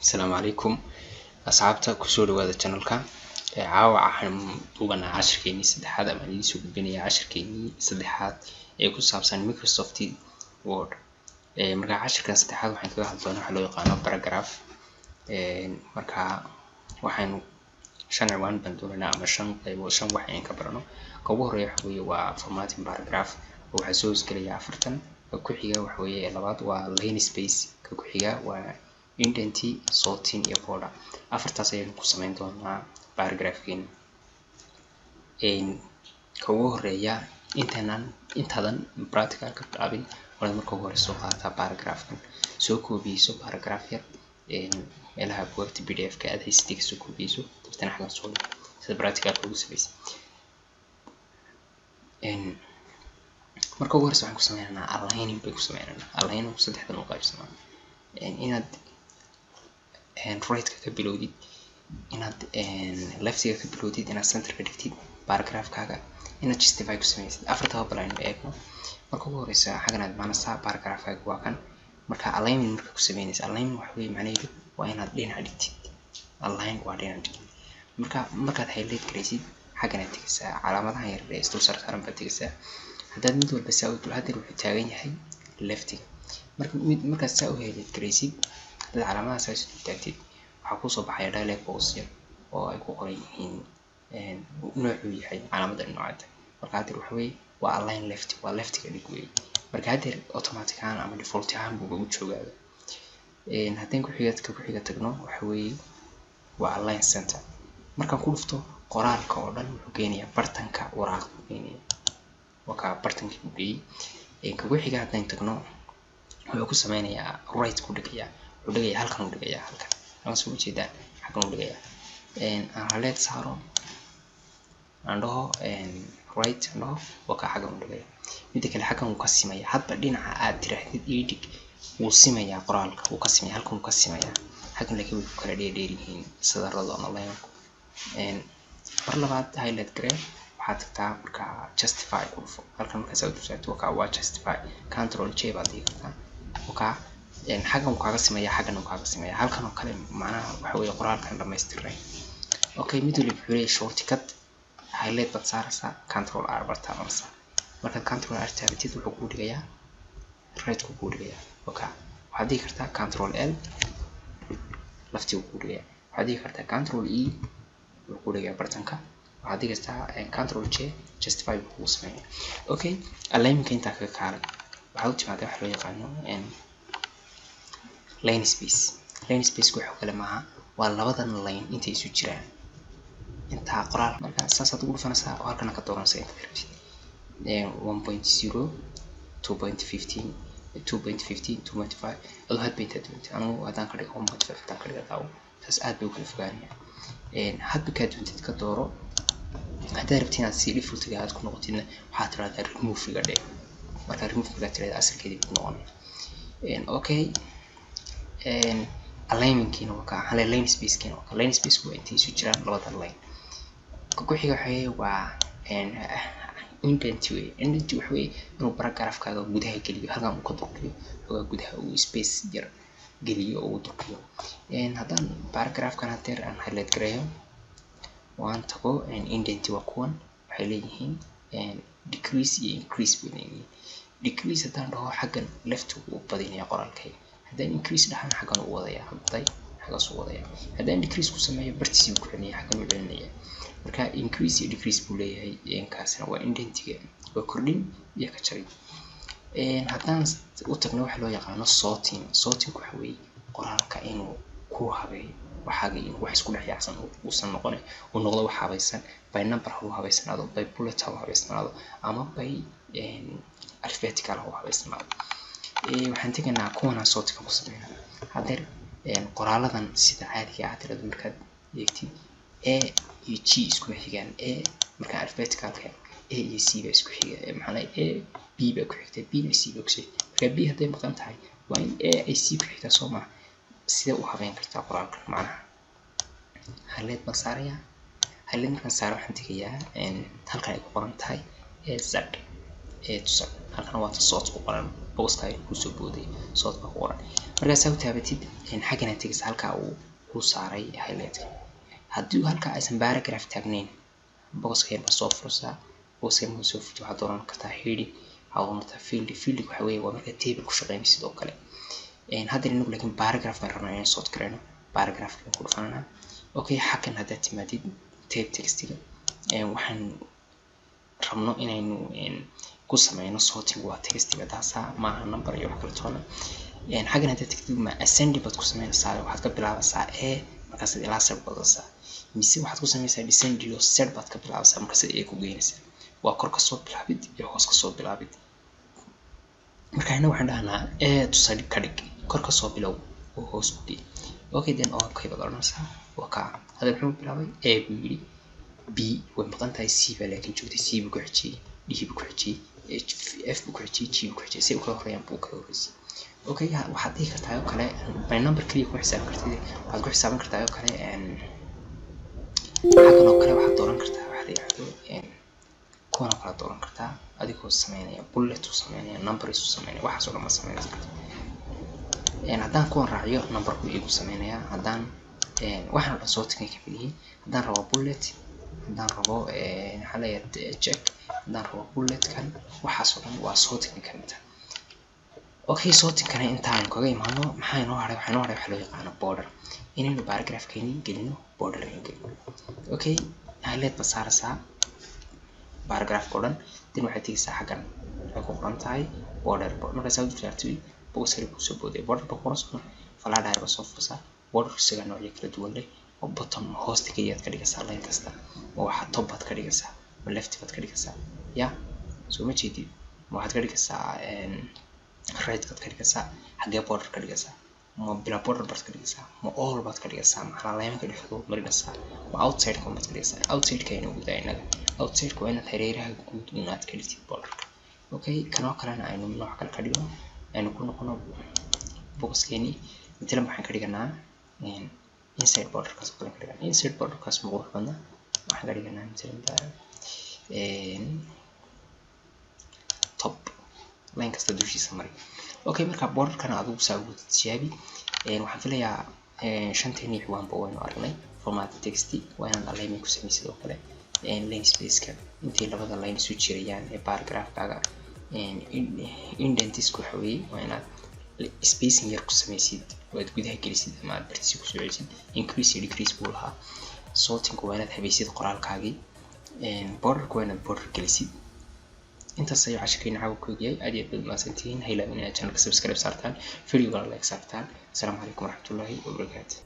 السلام عليكم أصحابتا كسور هذا channel ka caawa waxaan duubanaa cashirkeeni saddexaad ama idin soo gudbinayaa cashirkeeni saddexaad ee ku saabsan Microsoft Word marka cashirkan saddexaad waxaan kaga hadli doonaa waxa loo yaqaano paragraph marka waxaan shan ciwaan baan doonaynaa ama shan qaybood shan wax aan ka barano ka ugu horeeya waxa weeye waa formatting paragraph waxa soo isgalaya 40 ka ku xiga waxa weeye labaad waa line space ka ku xiga waa indent sorting iyo border afartaas ayaan ku sameyn doonaa paragraphkeena ka ugu horeeya intaadan practical ka bilaabin wala marka ugu horeyso qaata paragraphkan soo koobiso paragraph yar meelaha buugta PDF ka aad haysatid soo koobiso dadana xagan soo sida practical ugu sameeyay marka ugu horeyso waxaan ku sameeynaa aligning bay ku sameeynaa aligning saddexdan u qaybsanaa inaad right ka bilowdid inaad left ka bilowdid inaad center ka dhigtid paragraph kaaga inaad justify ku sameysid afarta balan eegno marka ugu horeyso xaganaad maanasa paragraph kaaga waa kan marka alignment marka ku sameynaysa alignment waxa weeye macnaheedu waa inaad dhinac dhigtid align waa dhinac dhigtid markaad highlight gareysid xaganaad tigaysaa calaamadaha yar ee isdul saaran baad tigaysaa haddaad mid walba saa u dul hadir wuxuu taagan yahay left markaad saa u highlight gareysid haddaad calaamadaha saa u taagtid waxaa ku soo baxaya dialog box yar oo ay ku qoran yihiin noocu yahay calaamada noocaada marka hadir waxa weeye waa align left waa left ka dhig weeye marka hadir automatic ahaan ama default ahaan buu ugu joogaa haddii ku xiga tagno waxa weeye waa align center markaan ku dhufto qoraalka oo dhan wuxuu keenayaa bartanka waraaqda keenaya waka bartankii uu geeyay ku xiga haddii tagno wuxuu ku sameynayaa right ku dhigaya wuxuu dhigayaa halkan uu dhigayaa halkan ama soo jeeda halkan uu dhigayaa highlight saaro ando right no waka xagan uu dhigayaa mid kale xagan uu ka simaya hadba dhinaca aad tirahdid edit uu simaya qoraalka uu ka simaya halkan uu ka simaya xagan laakiin uu kala dheeryihiin sadarada online mar labaad highlight gare waxaad tagtaa marka justify ku dhufo halkan marka soo tusato waka waa justify control j baad dhigtaa waka xagan uu kaaga simaya xagan uu kaaga simaya halkan oo kale macnaha waxa weeye qoraalkan dhameystiray okay mid walba wuxuu leeyahay shortcut highlight baad saaraysaa control r baad taabanaysaa marka control r taabatid wuxuu ku dhigayaa right ku dhigayaa waka waxaad dhigi kartaa control l lafti ku dhigayaa waxaad dhigi kartaa control e wuxuu ku dhigayaa bartanka waxaad dhigi kartaa control j justify ku sameeyaa okay alignment inta ka kaalay waxaad u timaadaa wax loo yaqaano line space waxa kale maaha waa labadan line intay isu jiraan inta qoraal marka saasaad ugu dhufanaysaa oo halkan ka dooranaysaa inta rabtid 1.0 2.15 2.15 2.5 adoo had bayta doonta anigu hadaan ka dhigo 1.5 hadaan ka dhigo daawo taas aad bay u kala fogaanayaan hadba ka doontid ka dooro haddaad rabtid inaad si default-ga aad ku noqotidna waxaad tiraahdaa remove iga dhig marka remove iga tiraahdaa asalkeedii ku noqonaya okay alignment-kiina waa ka line space-kiina waa line space waa intay isu jiraan labada line ku xiga waa indent waxa weeye inuu paragraph-kaaga gudaha geliyo halkan uu ka durkiyo xogaa gudaha uu space yar geliyo oo uu durkiyo haddaan paragraph-kan hadeer aan highlight gareeyo waan tago indent waa kuwan waxay leeyihiin decrease iyo increase bay leeyihiin decrease haddaan dhaho xaggan left uu badinaya qoraalkayga haddaan increase dhahan xaggan uu wadaya hadday xaggaas uu wadaya haddaan decrease ku sameeyo bartiisii ku xidhnaya xaggan uu celinaya marka increase iyo decrease buu leeyahay kaasina waa indentiga waa kordhin iyo ka jarid haddaan u tagno waxa loo yaqaano sorting waxa weeye qoraalka inuu ku habeeyo waxaaga inuu wax isku dhex yaacsan uusan noqon uu noqdo wax habaysan by number uu habaysanaado by bullet uu habaysanaado ama by alphabetical uu habaysanaado waxaan tegaynaa kuwana sorting ku sameynaa hadeer qoraaladan sida caadiga ah tirada markaad eegtid a iyo g isku xigaan a marka alphabetical-ka a iyo c ba isku xigaan macnaha a b ba ku xigta b iyo c ba ku xigta marka b haday maqan tahay waa in a ay c ku xigta soo ma sida u habeyn kartaa qoraalkan macnaha highlight baan saarayaa highlight markaan saaro waxaan tegayaa halkan ay ku qoran tahay z to z halkan waa sort ku qoran boxka ay ku soo booday sort ba qoran markaas aad taabatid xagana tigis halka uu ku saaray highlight haddii halka aysan paragraph taagnayn boxka yar ba soo fursaa boxka ma soo furto waxa dooran kartaa heading hawlanta field waxa weeye waa marka table ku shaqeynayso sidoo kale hadda inagu laakiin paragraph ma rabnaa inaan sort gareyno paragraph ku dhufanana okay xakan hadda timaadid tape textiga waxaan rabno inaynu ku sameyno sorting waa textiga taasa maaha number iyo wax kala toona xagan hadda textiga ma ascending bad ku sameynaysaa waxaad ka bilaabaysaa a markaas ilaa z badaysaa mise waxaad ku sameynaysaa descend iyo z bad ka bilaabaysaa markaas a ku geynaysaa waa kor ka soo bilaabid iyo hoos ka soo bilaabid marka ina waxaan dhahnaa a to side ka dhig kor ka soo bilow oo hoos u dhig okay then okay bad oranaysaa waka hada wuxuu bilaabay a buu yiri b way maqan tahay c ba laakiin joogtay c buu ku xijiyay d buu ku xijiyay f buu ku xijiyay g buu ku xijiyay si uu kala horeeyaan buu kala horeeyay okay waxaad dhihi kartaa oo kale by number kaliya ku xisaab kartid waxaad ku xisaaban kartaa oo kale xagan oo kale waxaad dooran kartaa waxa la yiraahdo kuwan kala dooran kartaa adigoo sameynaya bullet u sameynaya numbers u sameynaya waxa soo dhama sameynaysa haddaan kuwan raaciyo number ku igu sameynaya haddaan waxaan dhan soo tagay kabiliye haddaan rabo bullet haddaan rabo xalayad check haddaan rabo bullet kan waxa soo dhan waa soo tagay kamida okay soo tagay intaan kaga imaano maxay noo haray waxa loo yaqaan border inaynu paragraph keeni gelino border gelino okay highlight basaarsa paragraph kodan din waxay tigaysaa xagan ay ku qoran tahay border marka soo jirtay box ay ku soo booday border ba qoran soo falaadha ay soo fursa border isaga nooc kala duwan leh oo bottom hoosta ka yaad ka dhigaysaa line kasta oo waxa top baad ka dhigaysaa oo left baad ka dhigaysaa ya soo ma jeedid waxaad ka dhigaysaa right baad ka dhigaysaa xagee border ka dhigaysaa ma bila border baad ka dhigaysaa ma all baad ka dhigaysaa maxaa line ka dhigaysaa marinaysaa ma outside ka baad ka dhigaysaa outside ka inuu gudaynaa outside ko inaad hareeraha guud inaad ka dhigtid borderka okay kanoo kalena aynu nooc kale ka dhigno aynu ku noqono boxkeeni inta waxaan ka dhiganaa inside borderkaas kale ka dhiganaa inside borderkaas ma qurux badna waxaan ka dhiganaa inta top line kasta dushiisa mari okay marka borderkana adigu saa ugu tijaabi waxaan filayaa shanteen iyo waan bawayno aragnay format text waa inaan alignment ku sameeyay sidoo kale line space ka intii labada line isu jirayaan paragraph kaaga indentis ku xawiyay waa inaad spacing yar ku sameysid waad gudaha gelisid ama aad bartiisi ku soo celisid increase iyo decrease buu lahaa sorting waa inaad habaysid qoraalkaagii border waa inaad border gelisid intaas ayuu cashirkeena caawa ku ogyahay aad iyo aad maasantihiin hayla inaad channelka subscribe saartaan video like saartaan assalamu calaykum waraxmatullaahi wabarakaatuh